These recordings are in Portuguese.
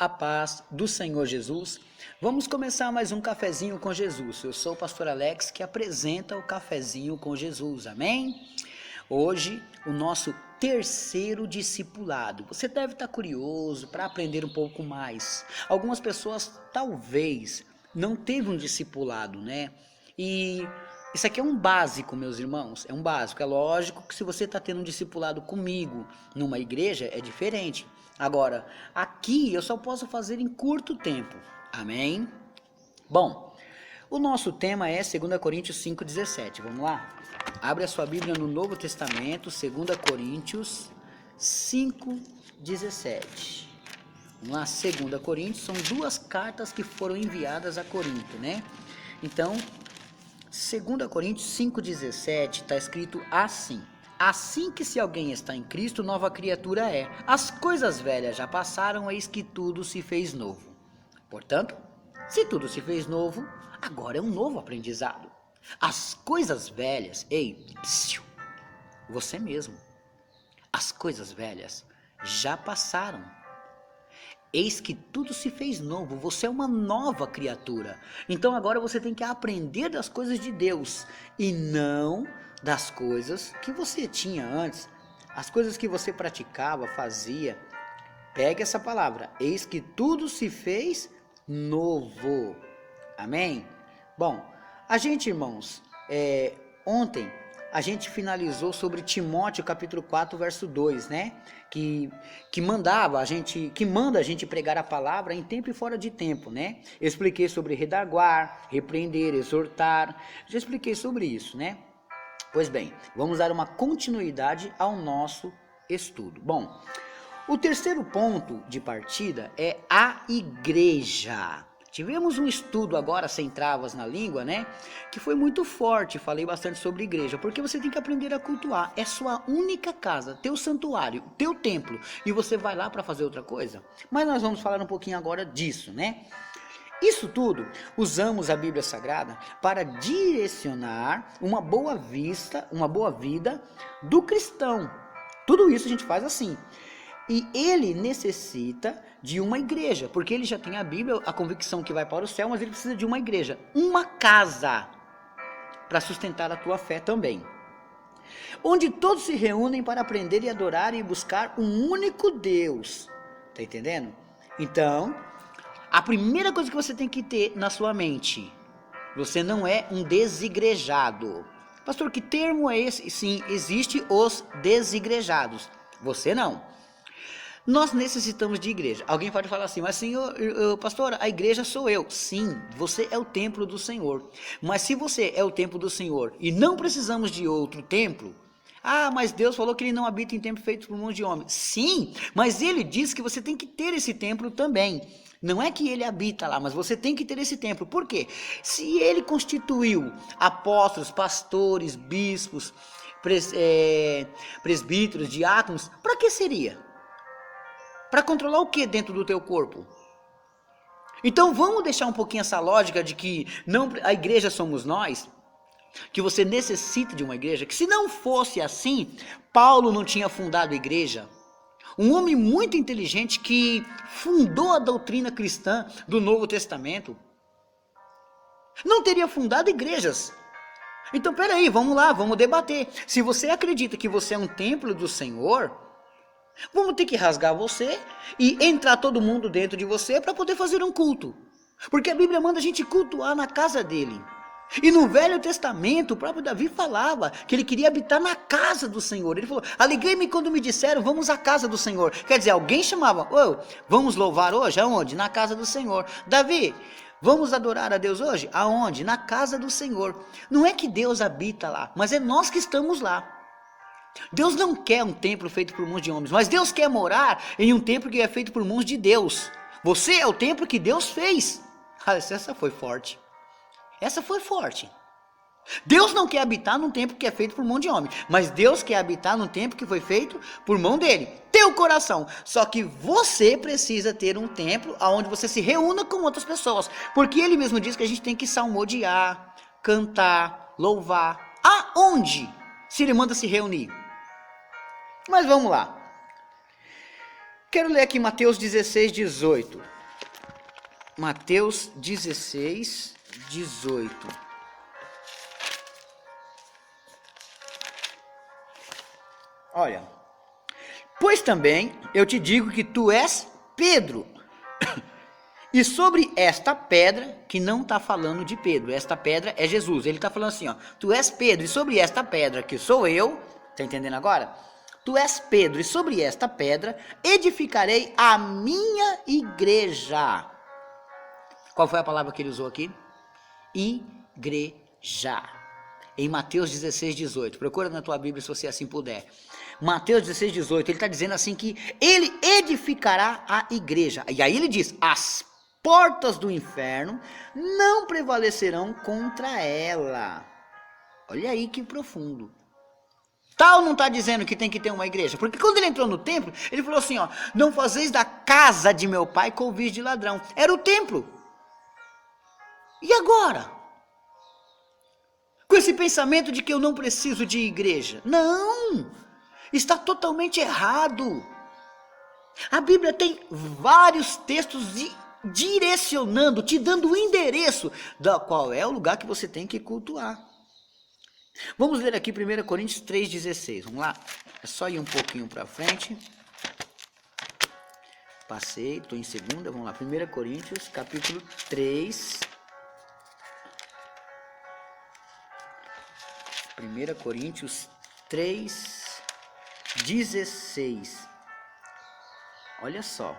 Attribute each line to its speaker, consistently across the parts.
Speaker 1: A paz do Senhor Jesus. Vamos começar mais um Cafezinho com Jesus. Eu sou o pastor Alex que apresenta o Cafezinho com Jesus, amém? Hoje, o nosso terceiro discipulado. Você deve estar curioso para aprender um pouco mais. Algumas pessoas talvez não teve um discipulado, né? E isso aqui é um básico, meus irmãos, é um básico. É lógico que se você está tendo um discipulado comigo numa igreja, é diferente. Agora, aqui eu só posso fazer em curto tempo, amém? Bom, o nosso tema é 2 Coríntios 5,17, vamos lá? Abre a sua Bíblia no Novo Testamento, 2 Coríntios 5,17. Vamos lá, 2 Coríntios, são duas cartas que foram enviadas a Corinto, né? Então, 2 Coríntios 5,17 está escrito assim: assim que se alguém está em Cristo, nova criatura é. As coisas velhas já passaram, eis que tudo se fez novo. Portanto, se tudo se fez novo, agora é um novo aprendizado. As coisas velhas, ei, psiu, você mesmo, as coisas velhas já passaram. Eis que tudo se fez novo, você é uma nova criatura. Então agora você tem que aprender das coisas de Deus e não das coisas que você tinha antes, as coisas que você praticava, fazia. Pegue essa palavra, eis que tudo se fez novo. Amém? Bom, a gente, irmãos, ontem a gente finalizou sobre Timóteo capítulo 4, verso 2, né? Que manda a gente pregar a palavra em tempo e fora de tempo, né? Eu expliquei sobre redarguar, repreender, exortar. Já expliquei sobre isso, né? Pois bem, vamos dar uma continuidade ao nosso estudo. Bom, o terceiro ponto de partida é a igreja. Tivemos um estudo agora, sem travas na língua, né? Que foi muito forte, falei bastante sobre igreja, porque você tem que aprender a cultuar. É sua única casa, teu santuário, teu templo, e você vai lá para fazer outra coisa? Mas nós vamos falar um pouquinho agora disso, né? Isso tudo, usamos a Bíblia Sagrada para direcionar uma boa vida do cristão. Tudo isso a gente faz assim. E ele necessita de uma igreja, porque ele já tem a Bíblia, a convicção que vai para o céu, mas ele precisa de uma igreja, uma casa, para sustentar a tua fé também. Onde todos se reúnem para aprender e adorar e buscar um único Deus. Tá entendendo? Então, a primeira coisa que você tem que ter na sua mente: você não é um desigrejado. Pastor, que termo é esse? Sim, existe os desigrejados. Você não. Nós necessitamos de igreja. Alguém pode falar assim, mas senhor, pastor, a igreja sou eu. Sim, você é o templo do Senhor. Mas se você é o templo do Senhor e não precisamos de outro templo, mas Deus falou que ele não habita em templo feito por mãos de homem. Sim, mas ele diz que você tem que ter esse templo também. Não é que ele habita lá, mas você tem que ter esse templo. Por quê? Se ele constituiu apóstolos, pastores, bispos, presbíteros, diáconos, para que seria? Para controlar o que dentro do teu corpo? Então vamos deixar um pouquinho essa lógica de que não, a igreja somos nós, que você necessita de uma igreja, que se não fosse assim, Paulo não tinha fundado a igreja. Um homem muito inteligente que fundou a doutrina cristã do Novo Testamento não teria fundado igrejas. Então peraí, vamos lá, vamos debater. Se você acredita que você é um templo do Senhor, vamos ter que rasgar você e entrar todo mundo dentro de você para poder fazer um culto. Porque a Bíblia manda a gente cultuar na casa dele. E no Velho Testamento, o próprio Davi falava que ele queria habitar na casa do Senhor. Ele falou, alegrei-me quando me disseram, vamos à casa do Senhor. Quer dizer, alguém chamava, vamos louvar hoje? Aonde? Na casa do Senhor. Davi, vamos adorar a Deus hoje? Aonde? Na casa do Senhor. Não é que Deus habita lá, mas é nós que estamos lá. Deus não quer um templo feito por mãos de homens, mas Deus quer morar em um templo que é feito por mãos de Deus. Você é o templo que Deus fez. Essa foi forte. Essa foi forte. Deus não quer habitar num templo que é feito por mão de homem, mas Deus quer habitar num templo que foi feito por mão dele. Teu coração. Só que você precisa ter um templo onde você se reúna com outras pessoas, porque ele mesmo diz que a gente tem que salmodiar, cantar, louvar. Aonde? Se ele manda se reunir. Mas vamos lá. Quero ler aqui Mateus 16, 18. Mateus 16, 18. Olha. Pois também eu te digo que tu és Pedro. E sobre esta pedra, que não está falando de Pedro, esta pedra é Jesus. Ele está falando assim, ó, tu és Pedro, e sobre esta pedra, que sou eu, está entendendo agora? Tu és Pedro, e sobre esta pedra edificarei a minha igreja. Qual foi a palavra que ele usou aqui? Igreja. Em Mateus 16, 18. Procura na tua Bíblia se você assim puder. Mateus 16, 18. Ele está dizendo assim que ele edificará a igreja. E aí ele diz, as portas do inferno não prevalecerão contra ela. Olha aí que profundo. Tal não está dizendo que tem que ter uma igreja. Porque quando ele entrou no templo, ele falou assim, ó, não fazeis da casa de meu pai covis de ladrão. Era o templo. E agora? Com esse pensamento de que eu não preciso de igreja. Não! Está totalmente errado. A Bíblia tem vários textos direcionando, te dando o endereço da qual é o lugar que você tem que cultuar. Vamos ler aqui 1 Coríntios 3,16. Vamos lá? É só ir um pouquinho para frente. Passei, estou em segunda. Vamos lá. 1 Coríntios, capítulo 3. 1 Coríntios 3,16. Olha só.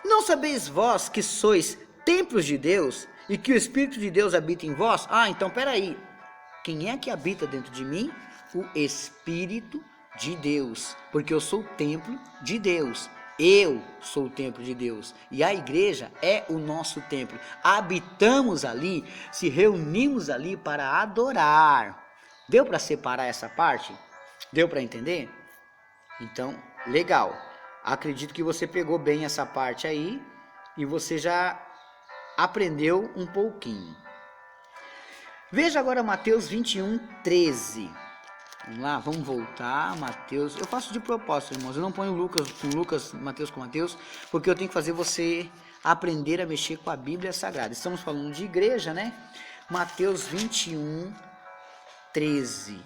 Speaker 1: Não sabeis vós que sois templos de Deus e que o Espírito de Deus habita em vós? Ah, então peraí. Quem é que habita dentro de mim? O Espírito de Deus. Porque eu sou o templo de Deus. Eu sou o templo de Deus. E a igreja é o nosso templo. Habitamos ali, se reunimos ali para adorar. Deu para separar essa parte? Deu para entender? Então, legal. Acredito que você pegou bem essa parte aí e você já aprendeu um pouquinho. Veja agora Mateus 21, 13. Vamos lá, vamos voltar. Mateus. Eu faço de propósito, irmãos. Eu não ponho Lucas com Lucas, Mateus com Mateus, porque eu tenho que fazer você aprender a mexer com a Bíblia Sagrada. Estamos falando de igreja, né? Mateus 21, 13.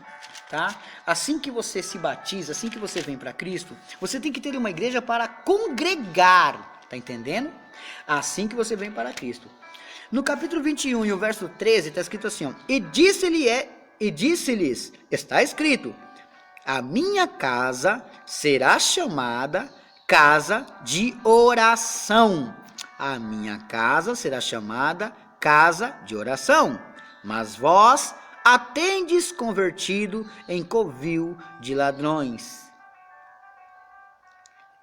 Speaker 1: Tá? Assim que você se batiza, assim que você vem para Cristo, você tem que ter uma igreja para congregar. Tá entendendo? Assim que você vem para Cristo. No capítulo 21 e o verso 13 está escrito assim, ó, e disse-lhes, está escrito, a minha casa será chamada casa de oração. A minha casa será chamada casa de oração. Mas vós a tendes convertido em covil de ladrões.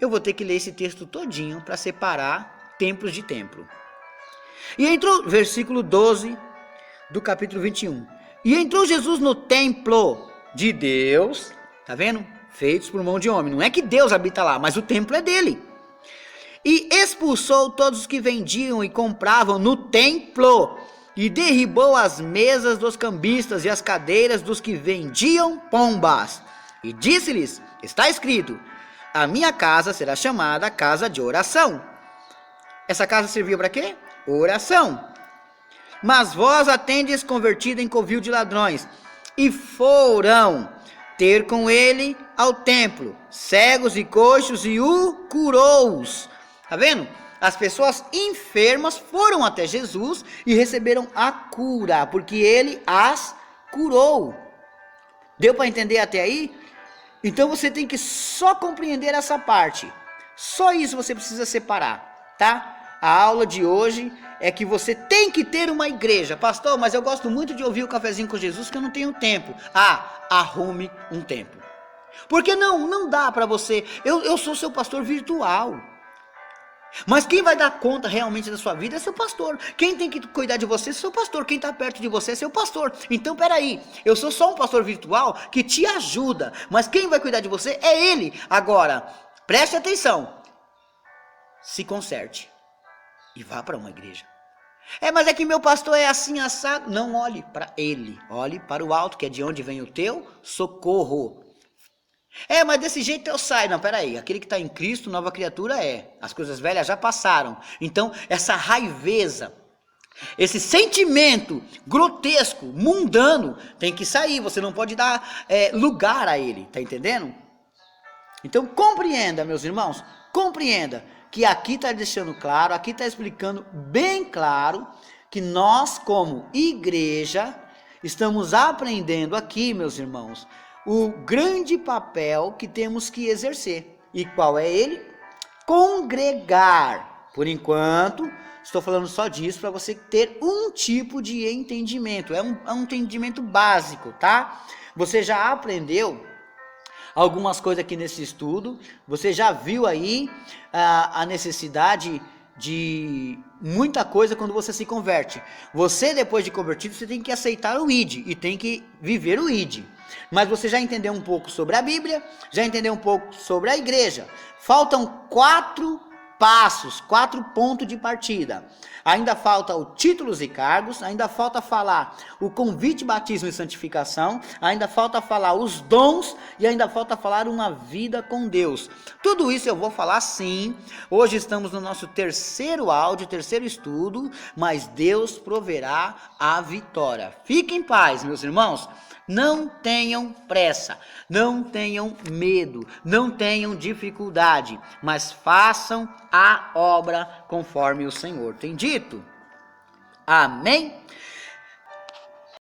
Speaker 1: Eu vou ter que ler esse texto todinho para separar templos de templo. E entrou, versículo 12 do capítulo 21. E entrou Jesus no templo de Deus, tá vendo? Feitos por mão de homem. Não é que Deus habita lá, mas o templo é dele. E expulsou todos os que vendiam e compravam no templo. E derribou as mesas dos cambistas e as cadeiras dos que vendiam pombas. E disse-lhes, está escrito, a minha casa será chamada casa de oração. Essa casa servia para quê? Oração. Mas vós a tendes convertido em covil de ladrões. E foram ter com ele ao templo, cegos e coxos, e o curou-os. Tá vendo? As pessoas enfermas foram até Jesus e receberam a cura, porque ele as curou. Deu para entender até aí? Então você tem que só compreender essa parte. Só isso você precisa separar, tá? A aula de hoje é que você tem que ter uma igreja. Pastor, mas eu gosto muito de ouvir o Cafezinho com Jesus, que eu não tenho tempo. Ah, arrume um tempo. Porque não dá para você. Eu sou seu pastor virtual. Mas quem vai dar conta realmente da sua vida é seu pastor. Quem tem que cuidar de você é seu pastor. Quem está perto de você é seu pastor. Então, peraí, eu sou só um pastor virtual que te ajuda. Mas quem vai cuidar de você é ele. Agora, preste atenção. Se conserte. E vá para uma igreja. Mas é que meu pastor é assim, assado. Não olhe para ele. Olhe para o alto, que é de onde vem o teu socorro. Mas desse jeito eu saio. Não, peraí. Aquele que está em Cristo, nova criatura é. As coisas velhas já passaram. Então, essa raiveza, esse sentimento grotesco, mundano, tem que sair. Você não pode dar lugar a ele. Tá entendendo? Então, compreenda, meus irmãos. Compreenda que aqui está deixando claro, aqui está explicando bem claro que nós, como igreja, estamos aprendendo aqui, meus irmãos, o grande papel que temos que exercer. E qual é ele? Congregar. Por enquanto, estou falando só disso para você ter um tipo de entendimento. É um entendimento básico, tá? Você já aprendeu algumas coisas aqui nesse estudo. Você já viu aí a necessidade de muita coisa quando você se converte. Você, depois de convertido, você tem que aceitar o ID e tem que viver o ID. Mas você já entendeu um pouco sobre a Bíblia, já entendeu um pouco sobre a igreja. Faltam 4 passos, 4 pontos de partida. Ainda falta o títulos e cargos, ainda falta falar o convite, batismo e santificação, ainda falta falar os dons e ainda falta falar uma vida com Deus. Tudo isso eu vou falar sim. Hoje estamos no nosso terceiro áudio, terceiro estudo, mas Deus proverá a vitória. Fiquem em paz, meus irmãos. Não tenham pressa, não tenham medo, não tenham dificuldade, mas façam a obra conforme o Senhor tem dito. Amém?